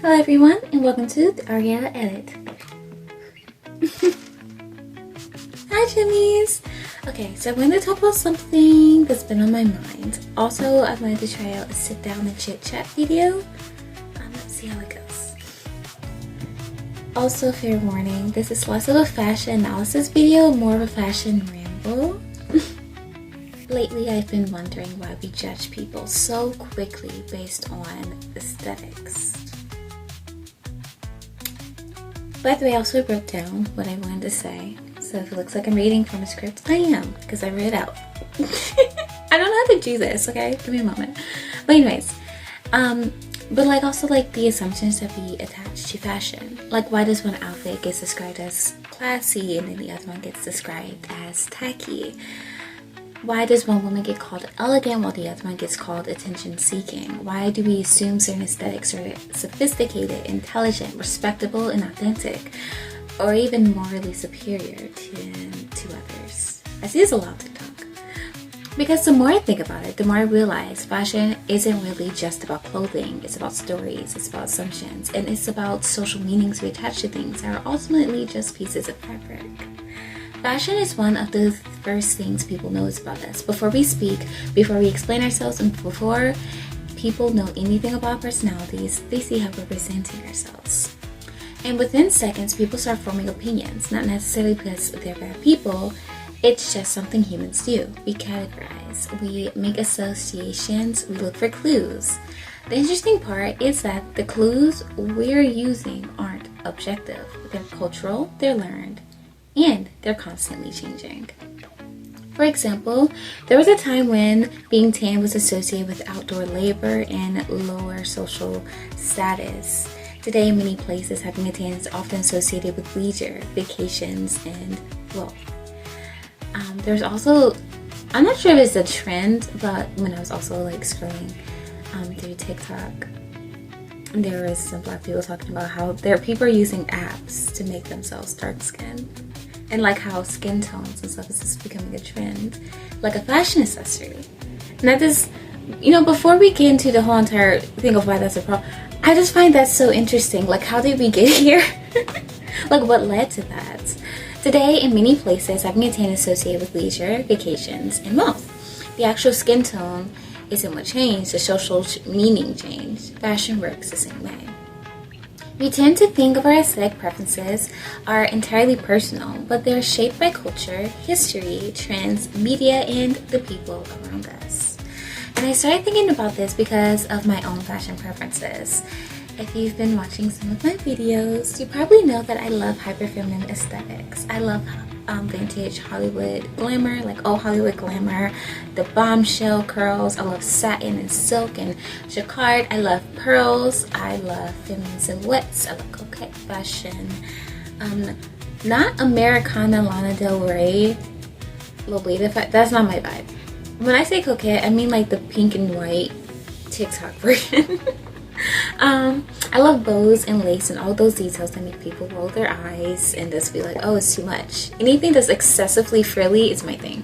Hello everyone and welcome to the Ariella Edit. Hi Gemies! Okay, so I'm going to talk about something that's been on my mind. Also, I wanted to try out a sit down and chit chat video. Let's see how it goes. Also, fair warning, this is less of a fashion analysis video, more of a fashion ramble. Lately, I've been wondering why we judge people so quickly based on aesthetics. By the way, I also wrote down what I wanted to say. So if it looks like I'm reading from a script, I am, because I read it out. I don't know how to do this, okay? Give me a moment. But anyways, but also the assumptions that we attach to fashion. Like, why does one outfit get described as classy and then the other one gets described as tacky? Why does one woman get called elegant while the other one gets called attention-seeking? Why do we assume certain aesthetics are sophisticated, intelligent, respectable, and authentic, or even morally superior to others? I see this a lot on TikTok. Because the more I think about it, the more I realize fashion isn't really just about clothing. It's about stories, it's about assumptions, and it's about social meanings we attach to things that are ultimately just pieces of fabric. Fashion is one of the first things people notice about us. Before we speak, before we explain ourselves, and before people know anything about our personalities, they see how we're presenting ourselves. And within seconds, people start forming opinions, not necessarily because they're bad people, it's just something humans do. We categorize, we make associations, we look for clues. The interesting part is that the clues we're using aren't objective. They're cultural, they're learned, and they're constantly changing. For example, there was a time when being tan was associated with outdoor labor and lower social status. Today, in many places, having a tan is often associated with leisure, vacations, and wealth. There's also, I'm not sure if it's a trend, but when I was also scrolling through TikTok, there was some black people talking about how people are using apps to make themselves dark skin. And how skin tones and stuff is just becoming a trend, like a fashion accessory. And that is, before we get into the whole entire thing of why that's a problem, I just find that so interesting. How did we get here? What led to that? Today, in many places, having a tan is associated with leisure, vacations, and wealth. The actual skin tone isn't what changed, the social meaning changed. Fashion works the same way. We tend to think of our aesthetic preferences are entirely personal, but they're shaped by culture, history, trends, media, and the people around us. And I started thinking about this because of my own fashion preferences. If you've been watching some of my videos, you probably know that I love hyper-feminine aesthetics. I love vintage Hollywood glamour, old Hollywood glamour, the bombshell curls. I love satin and silk and jacquard. I love pearls. I love feminine silhouettes. I love coquette fashion. Not Americana Lana Del Rey, Lolita. That's not my vibe. When I say coquette, I mean the pink and white TikTok version. I love bows and lace and all those details that make people roll their eyes and just be like, oh, it's too much. Anything that's excessively frilly is my thing.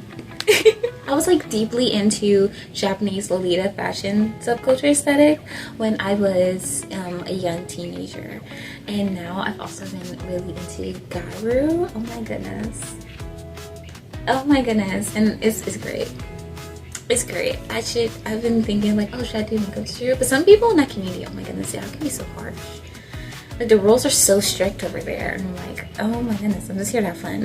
I was deeply into Japanese Lolita fashion subculture aesthetic when I was a young teenager. And now I've also been really into Garu. Oh my goodness. Oh my goodness. And it's great. It's great. I've been thinking oh, should I do makeup studio? But some people in that community, oh my goodness, how can be so harsh? The rules are so strict over there. And I'm like, oh my goodness, I'm just here to have fun.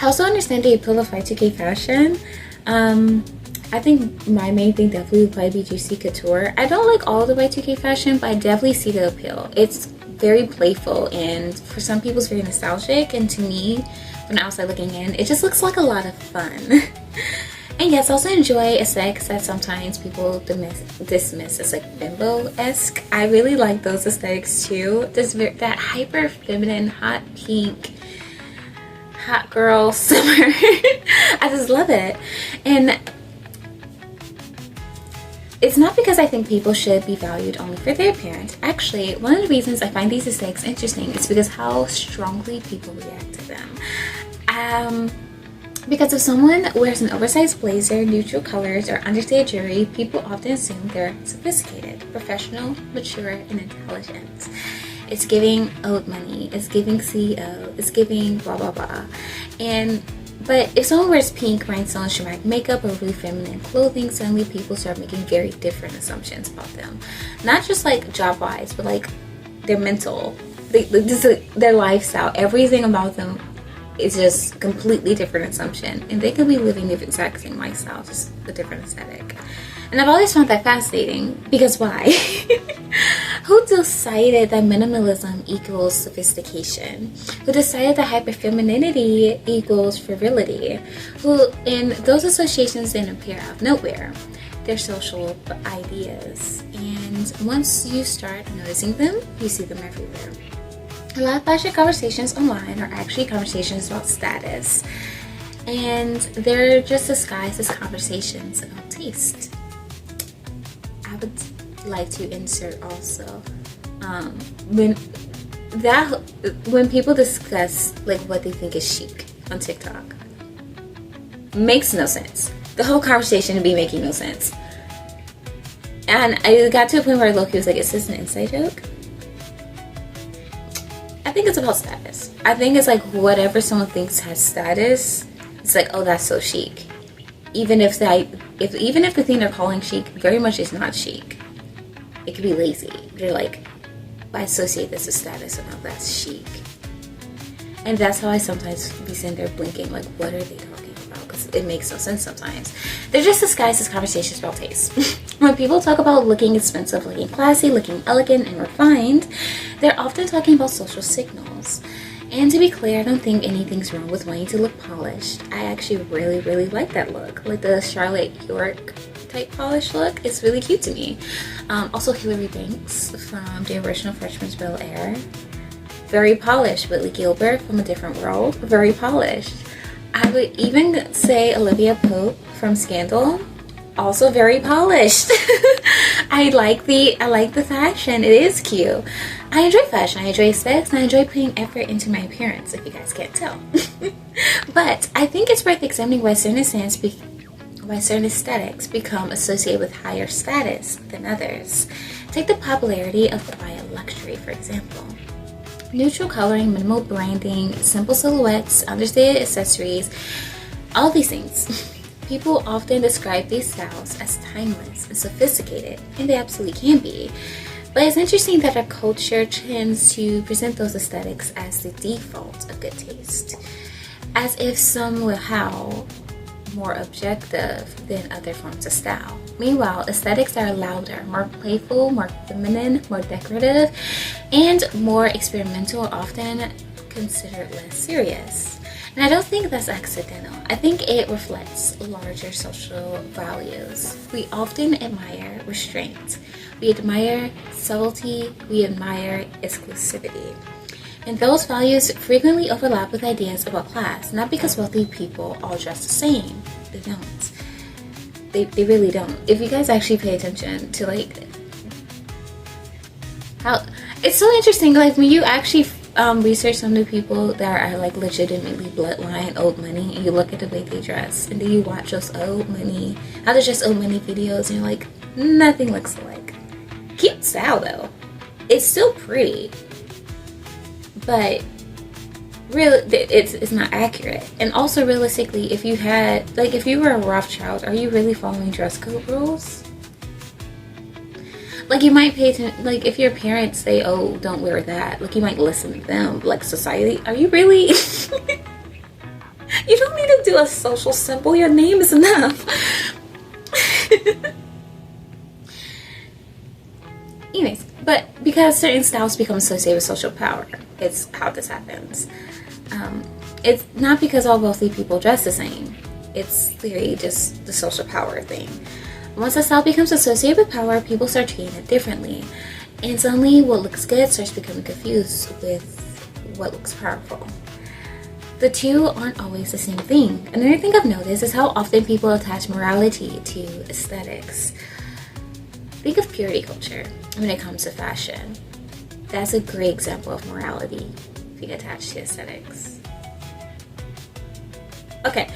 I also understand the appeal of Y2K fashion. I think my main thing definitely would probably be Juicy Couture. I don't like all the Y2K fashion, but I definitely see the appeal. It's very playful, and for some people it's very nostalgic, and to me, from the outside looking in, it just looks like a lot of fun. And yes, I also enjoy aesthetics that sometimes people dismiss as bimbo-esque. I really like those aesthetics too. That hyper feminine, hot pink, hot girl summer. I just love it. And it's not because I think people should be valued only for their appearance. Actually, one of the reasons I find these aesthetics interesting is because how strongly people react to them. Because if someone wears an oversized blazer, neutral colors, or understated jewelry, people often assume they're sophisticated, professional, mature, and intelligent. It's giving old money, it's giving CEO, it's giving blah blah blah. But if someone wears pink, rhinestones, dramatic makeup, or really feminine clothing, suddenly people start making very different assumptions about them. Not just like job-wise, but like their mental, their lifestyle, everything about them is just completely different assumption. And they could be living the exact same lifestyle, just a different aesthetic. And I've always found that fascinating, because why? Who decided that minimalism equals sophistication? Who decided that hyperfemininity equals frivolity? And those associations didn't appear out of nowhere. They're social ideas. And once you start noticing them, you see them everywhere. A lot of fashion conversations online are actually conversations about status. And they're just disguised as conversations about taste. I would like to insert also when people discuss like what they think is chic on TikTok, makes no sense. The whole conversation would be making no sense. And I got to a point where Loki was like, is this an inside joke? I think it's about status. I think it's like whatever someone thinks has status, it's like, oh, that's so chic. Even if the thing they're calling chic very much is not chic. It could be lazy. They're like, I associate this with status, and now that's chic. And that's how I sometimes be sitting there blinking, like, what are they talking about? Because it makes no sense sometimes. They're just disguised as conversations about taste. When people talk about looking expensive, looking classy, looking elegant and refined, they're often talking about social signals. And to be clear, I don't think anything's wrong with wanting to look polished. I actually really, really like that look. Like the Charlotte York type polish look. It's really cute to me. Also Hilary Banks from the original Freshman's Bel-Air. Very polished. Whitley Gilbert from A Different World. Very polished. I would even say Olivia Pope from Scandal. Also very polished. I like the fashion. It is cute. I enjoy fashion. I enjoy aesthetics, and I enjoy putting effort into my appearance, if you guys can't tell. But I think it's worth examining why certain aesthetics become associated with higher status than others. Take the popularity of quiet luxury, for example. Neutral coloring, minimal branding, simple silhouettes, understated accessories, all these things. People often describe these styles as timeless and sophisticated, and they absolutely can be. But it's interesting that our culture tends to present those aesthetics as the default of good taste, as if somehow more objective than other forms of style. Meanwhile, aesthetics that are louder, more playful, more feminine, more decorative, and more experimental are often considered less serious. And I don't think that's accidental. I think it reflects larger social values. We often admire restraint. We admire subtlety. We admire exclusivity. And those values frequently overlap with ideas about class, not because wealthy people all dress the same. They don't. They really don't. If you guys actually pay attention to like how it's so interesting, like when you actually research some of the people that are like legitimately bloodline old money, and you look at the way they dress, and then you watch those old money, how they're just old money videos, and you're like, nothing looks alike. Cute style though. It's still pretty, but really it's not accurate. And also realistically, if you were a Rothschild, are you really following dress code rules? Like you might pay attention, like if your parents say, oh, don't wear that, like you might listen to them. Like society, are you really? You don't need to do a social symbol, your name is enough. Anyways, but because certain styles become associated with social power, it's how this happens. It's not because all wealthy people dress the same. It's clearly just the social power thing. Once a style becomes associated with power, people start treating it differently. And suddenly what looks good starts becoming confused with what looks powerful. The two aren't always the same thing. Another thing I've noticed is how often people attach morality to aesthetics. Think of purity culture when it comes to fashion. That's a great example of morality being attached to aesthetics. Okay,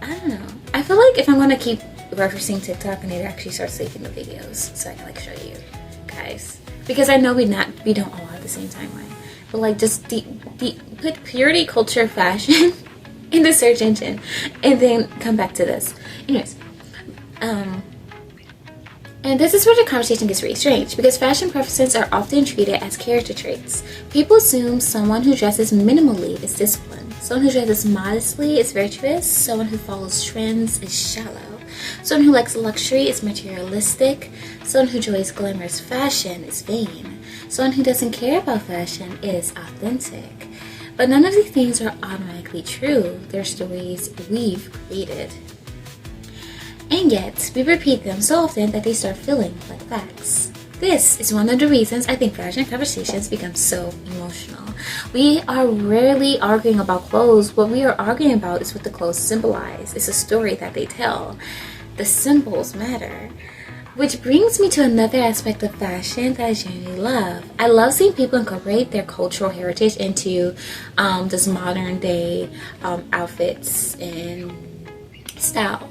I don't know. I feel like if I'm gonna keep referencing TikTok, I need to actually start saving the videos so I can like show you guys, because I know we don't all have the same timeline, but like just put purity, culture, fashion in the search engine and then come back to this. Anyways, and this is where the conversation gets really strange, because fashion preferences are often treated as character traits. People assume someone who dresses minimally is disciplined, someone who dresses modestly is virtuous, someone who follows trends is shallow, someone who likes luxury is materialistic, someone who enjoys glamorous fashion is vain, someone who doesn't care about fashion is authentic. But none of these things are automatically true. They're stories we've created. And yet, we repeat them so often that they start feeling like facts. This is one of the reasons I think fashion conversations become so emotional. We are rarely arguing about clothes. What we are arguing about is what the clothes symbolize. It's a story that they tell. The symbols matter. Which brings me to another aspect of fashion that I genuinely love. I love seeing people incorporate their cultural heritage into this modern day outfits and style.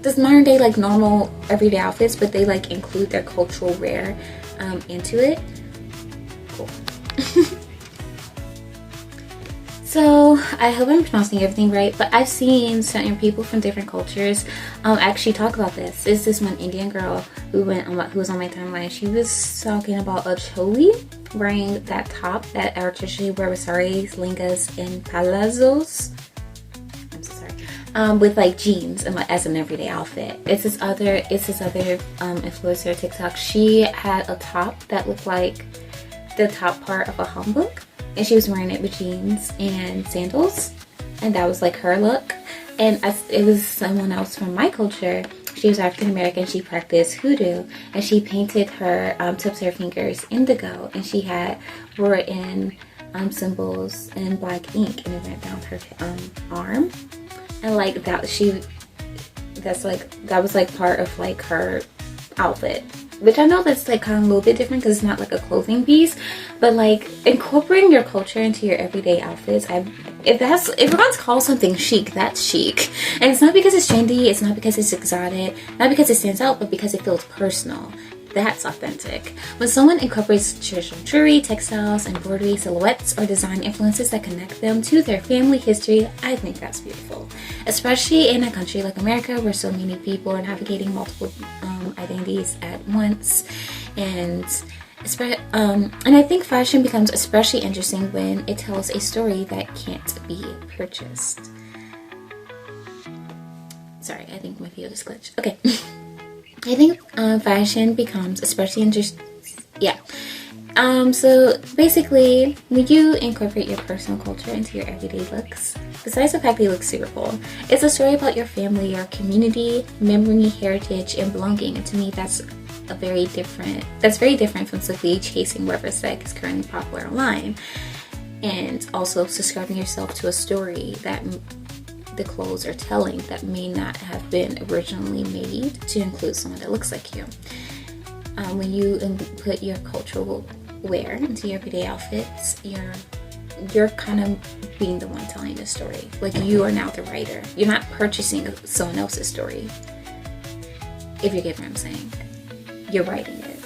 This modern day like normal everyday outfits, but they like include their cultural wear into it. Cool. So I hope I'm pronouncing everything right, but I've seen certain people from different cultures actually talk about this. There's this one Indian girl who was on my timeline. She was talking about a choli, wearing that top that are traditionally wear with saris, lingas, and palazzos. I'm so sorry. With like jeans and like as an everyday outfit. It's this other influencer TikTok. She had a top that looked like the top part of a hanbok, and she was wearing it with jeans and sandals, and that was like her look. And it was someone else from my culture. She was African American. She practiced hoodoo, and she painted her tips of her fingers indigo, and she wore it in symbols in black ink, and it went down her arm. And like that was like part of like her outfit, which I know that's like kind of a little bit different because it's not like a clothing piece, but like incorporating your culture into your everyday outfits. If we're going to call something chic, that's chic. And it's not because it's trendy, it's not because it's exotic, not because it stands out, but because it feels personal. That's authentic. When someone incorporates traditional jewelry, textiles, embroidery, silhouettes, or design influences that connect them to their family history, I think that's beautiful. Especially in a country like America, where so many people are navigating multiple identities at once. And I think fashion becomes especially interesting when it tells a story that can't be purchased. Sorry, I think my video just glitched. Okay. I think fashion becomes especially interesting. Yeah. So basically, when you incorporate your personal culture into your everyday looks, besides the fact they look super cool, it's a story about your family, your community, memory, heritage, and belonging. And to me, that's very different from simply chasing whatever aesthetic is currently popular online, and also subscribing yourself to a story that the clothes are telling that may not have been originally made to include someone that looks like you. When you put your cultural wear into your everyday outfits, you're kind of being the one telling the story. Like, you are now the writer. You're not purchasing someone else's story. If you get what I'm saying. You're writing it.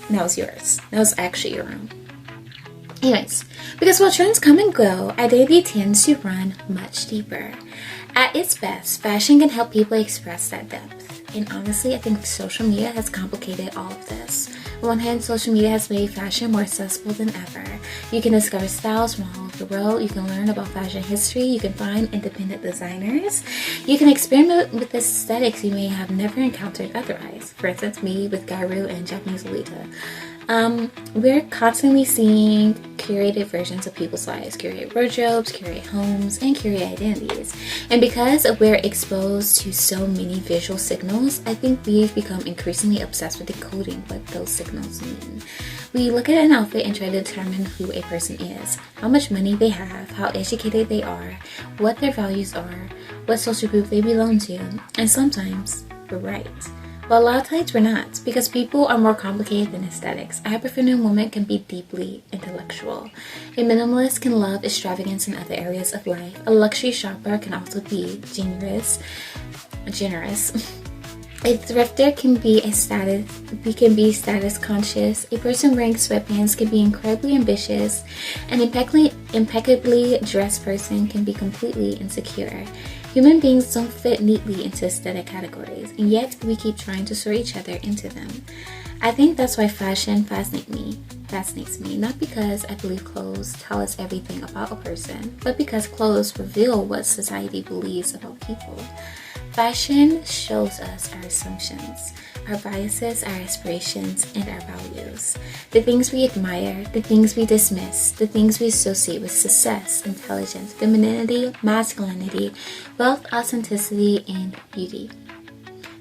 Now it's yours. Now it's actually your own. Anyways, because while trends come and go, identity tends to run much deeper. At its best, fashion can help people express that depth. And honestly, I think social media has complicated all of this. On one hand, social media has made fashion more accessible than ever. You can discover styles from all over the world. You can learn about fashion history. You can find independent designers. You can experiment with aesthetics you may have never encountered otherwise. For instance, me with Gyaru and Japanese Lolita. We're constantly seeing curated versions of people's lives, curated wardrobes, curated homes, and curated identities. And because we're exposed to so many visual signals, I think we've become increasingly obsessed with decoding what those signals mean. We look at an outfit and try to determine who a person is, how much money they have, how educated they are, what their values are, what social group they belong to, and sometimes we're right. Well, a lot of times we're not, because people are more complicated than aesthetics. A hyper-feminine woman can be deeply intellectual. A minimalist can love extravagance in other areas of life. A luxury shopper can also be generous. A thrifter can be status conscious. A person wearing sweatpants can be incredibly ambitious. An impeccably dressed person can be completely insecure. Human beings don't fit neatly into aesthetic categories, and yet we keep trying to sort each other into them. I think that's why fashion fascinates me, not because I believe clothes tell us everything about a person, but because clothes reveal what society believes about people. Fashion shows us our assumptions, our biases, our aspirations, and our values. The things we admire, the things we dismiss, the things we associate with success, intelligence, femininity, masculinity, wealth, authenticity, and beauty.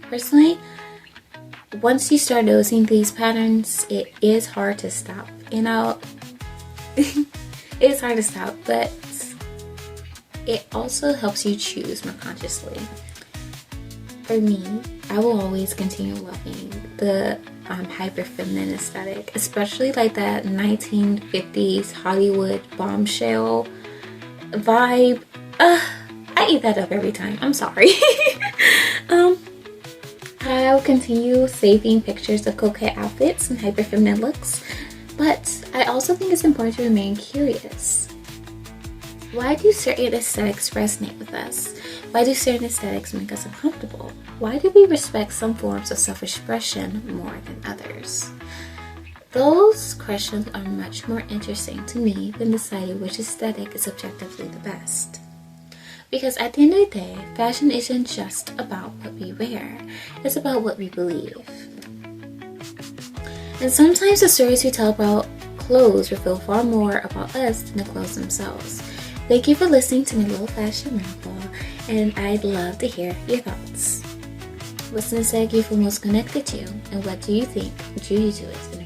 Personally, once you start noticing these patterns, it is hard to stop. It's hard to stop, but it also helps you choose more consciously. For me, I will always continue loving the hyper feminine aesthetic, especially like that 1950s Hollywood bombshell vibe. I eat that up every time. I'm sorry. I'll continue saving pictures of coquette outfits and hyper feminine looks, but I also think it's important to remain curious. Why do certain aesthetics resonate with us? Why do certain aesthetics make us uncomfortable? Why do we respect some forms of self-expression more than others? Those questions are much more interesting to me than deciding which aesthetic is objectively the best. Because at the end of the day, fashion isn't just about what we wear, it's about what we believe. And sometimes the stories we tell about clothes reveal far more about us than the clothes themselves. Thank you for listening to my little fashion ramble, and I'd love to hear your thoughts. What's an aesthetic you feel most connected to, and what do you think drew you to it?